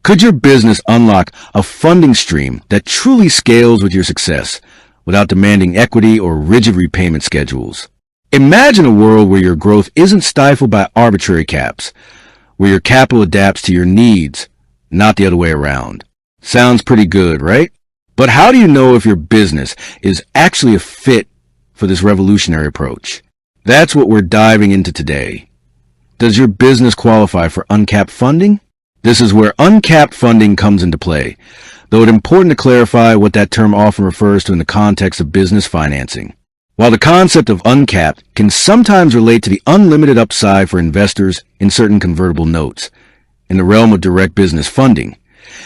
Could your business unlock a funding stream that truly scales with your success without demanding equity or rigid repayment schedules? Imagine a world where your growth isn't stifled by arbitrary caps, where your capital adapts to your needs, not the other way around. Sounds pretty good, right? But how do you know if your business is actually a fit for this revolutionary approach? That's what we're diving into today. Does your business qualify for uncapped funding? This is where uncapped funding comes into play, though it's important to clarify what that term often refers to in the context of business financing. While the concept of uncapped can sometimes relate to the unlimited upside for investors in certain convertible notes, in the realm of direct business funding,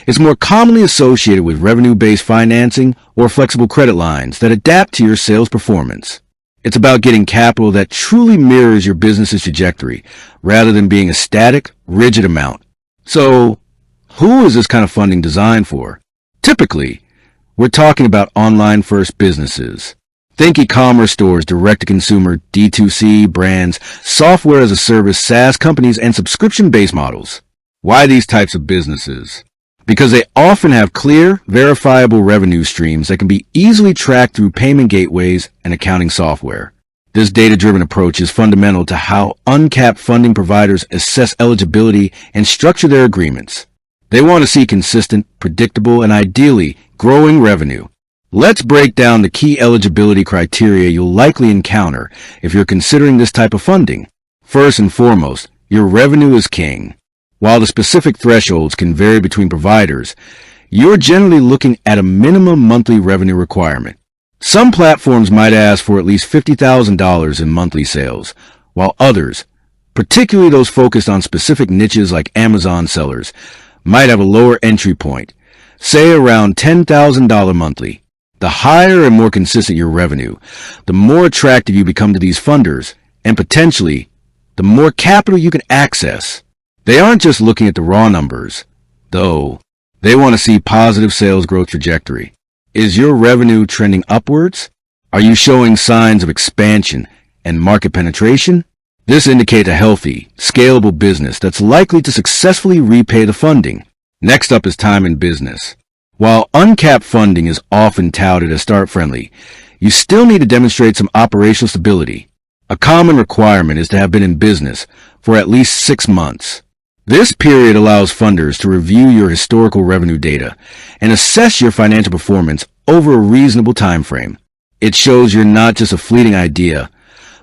it's more commonly associated with revenue-based financing or flexible credit lines that adapt to your sales performance. It's about getting capital that truly mirrors your business's trajectory, rather than being a static, rigid amount. So, who is this kind of funding designed for? Typically, we're talking about online-first businesses. Think e-commerce stores, direct-to-consumer, D2C, brands, software-as-a-service, SaaS companies, and subscription-based models. Why these types of businesses? Because they often have clear, verifiable revenue streams that can be easily tracked through payment gateways and accounting software. This data-driven approach is fundamental to how uncapped funding providers assess eligibility and structure their agreements. They want to see consistent, predictable, and ideally growing revenue. Let's break down the key eligibility criteria you'll likely encounter if you're considering this type of funding. First and foremost, your revenue is king. While the specific thresholds can vary between providers, you're generally looking at a minimum monthly revenue requirement. Some platforms might ask for at least $50,000 in monthly sales, while others, particularly those focused on specific niches like Amazon sellers, might have a lower entry point, say around $10,000 monthly. The higher and more consistent your revenue, the more attractive you become to these funders, and potentially, the more capital you can access. They aren't just looking at the raw numbers, though. They want to see positive sales growth trajectory. Is your revenue trending upwards? Are you showing signs of expansion and market penetration? This indicates a healthy, scalable business that's likely to successfully repay the funding. Next up is time in business. While uncapped funding is often touted as start-friendly, you still need to demonstrate some operational stability. A common requirement is to have been in business for at least 6 months. This period allows funders to review your historical revenue data and assess your financial performance over a reasonable time frame. It shows you're not just a fleeting idea,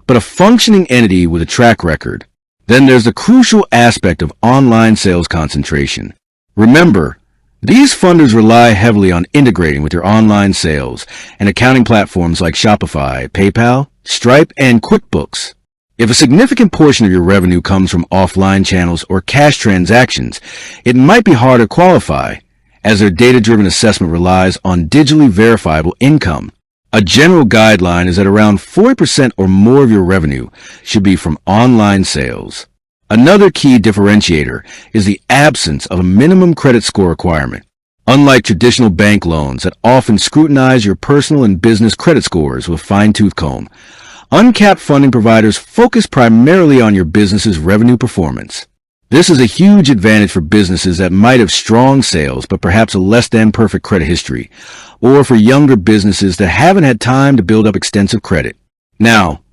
but a functioning entity with a track record. Then there's the crucial aspect of online sales concentration. Remember, these funders rely heavily on integrating with your online sales and accounting platforms like Shopify, PayPal, Stripe, and QuickBooks. If a significant portion of your revenue comes from offline channels or cash transactions, it might be hard to qualify, as their data-driven assessment relies on digitally verifiable income. A general guideline is that around 40% or more of your revenue should be from online sales. Another key differentiator is the absence of a minimum credit score requirement. Unlike traditional bank loans that often scrutinize your personal and business credit scores with a fine-tooth comb, uncapped funding providers focus primarily on your business's revenue performance. This is a huge advantage for businesses that might have strong sales but perhaps a less than perfect credit history, or for younger businesses that haven't had time to build up extensive credit. Now,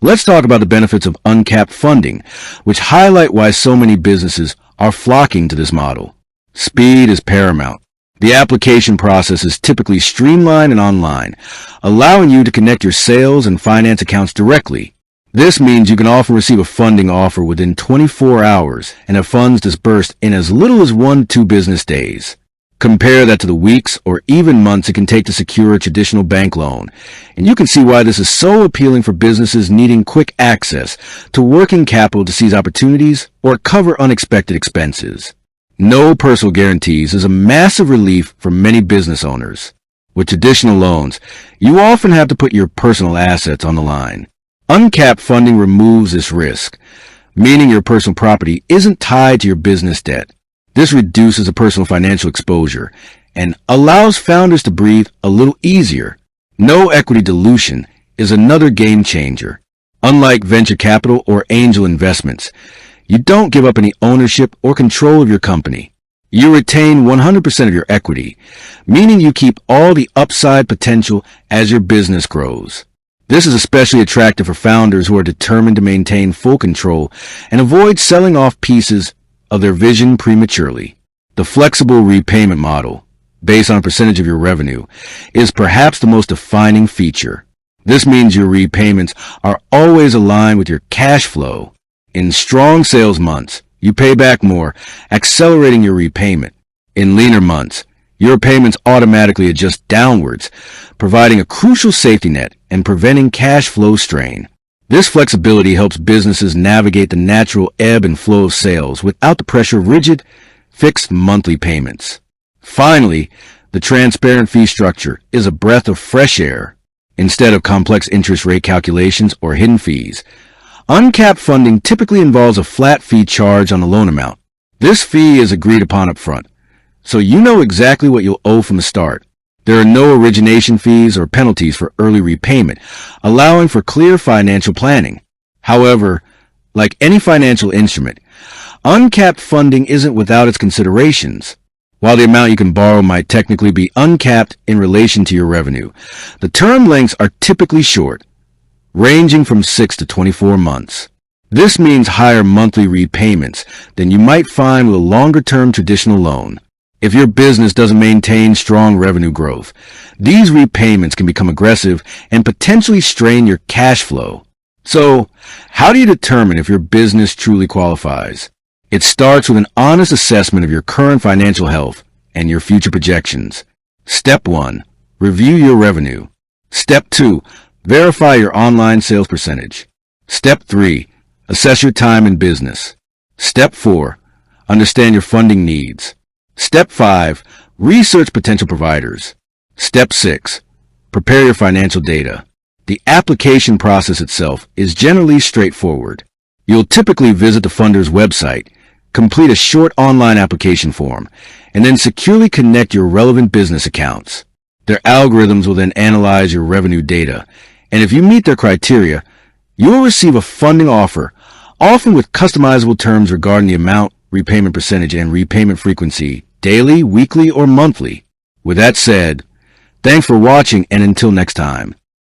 let's talk about the benefits of uncapped funding, which highlight why so many businesses are flocking to this model. Speed is paramount. The application process is typically streamlined and online, allowing you to connect your sales and finance accounts directly. This means you can often receive a funding offer within 24 hours and have funds disbursed in as little as 1 to 2 business days. Compare that to the weeks or even months it can take to secure a traditional bank loan, and you can see why this is so appealing for businesses needing quick access to working capital to seize opportunities or cover unexpected expenses. No personal guarantees is a massive relief for many business owners. With traditional loans, you often have to put your personal assets on the line. Uncapped funding removes this risk, meaning your personal property isn't tied to your business debt. This reduces the personal financial exposure and allows founders to breathe a little easier. No equity dilution is another game changer. Unlike venture capital or angel investments, you don't give up any ownership or control of your company. You retain 100% of your equity, meaning you keep all the upside potential as your business grows. This is especially attractive for founders who are determined to maintain full control and avoid selling off pieces of their vision prematurely. The flexible repayment model, based on a percentage of your revenue, is perhaps the most defining feature. This means your repayments are always aligned with your cash flow. In strong sales months, you pay back more, accelerating your repayment. In leaner months, your payments automatically adjust downwards, providing a crucial safety net and preventing cash flow strain. This flexibility helps businesses navigate the natural ebb and flow of sales without the pressure of rigid, fixed monthly payments. Finally, the transparent fee structure is a breath of fresh air. Instead of complex interest rate calculations or hidden fees, uncapped funding typically involves a flat fee charge on the loan amount. This fee is agreed upon upfront, so you know exactly what you'll owe from the start. There are no origination fees or penalties for early repayment, allowing for clear financial planning. However, like any financial instrument, uncapped funding isn't without its considerations. While the amount you can borrow might technically be uncapped in relation to your revenue, the term lengths are typically short, ranging from 6 to 24 months. This means higher monthly repayments than you might find with a longer-term traditional loan. If your business doesn't maintain strong revenue growth, these repayments can become aggressive and potentially strain your cash flow. So, how do you determine if your business truly qualifies? It starts with an honest assessment of your current financial health and your future projections. Step 1. Review your revenue. Step 2. Verify your online sales percentage. Step 3. Assess your time in business. Step 4. Understand your funding needs. Step 5. Research potential providers. Step 6. Prepare your financial data. The application process itself is generally straightforward. You'll typically visit the funder's website, complete a short online application form, and then securely connect your relevant business accounts. Their algorithms will then analyze your revenue data, and if you meet their criteria, you will receive a funding offer, often with customizable terms regarding the amount, repayment percentage, and repayment frequency, daily, weekly, or monthly. With that said, thanks for watching, and until next time.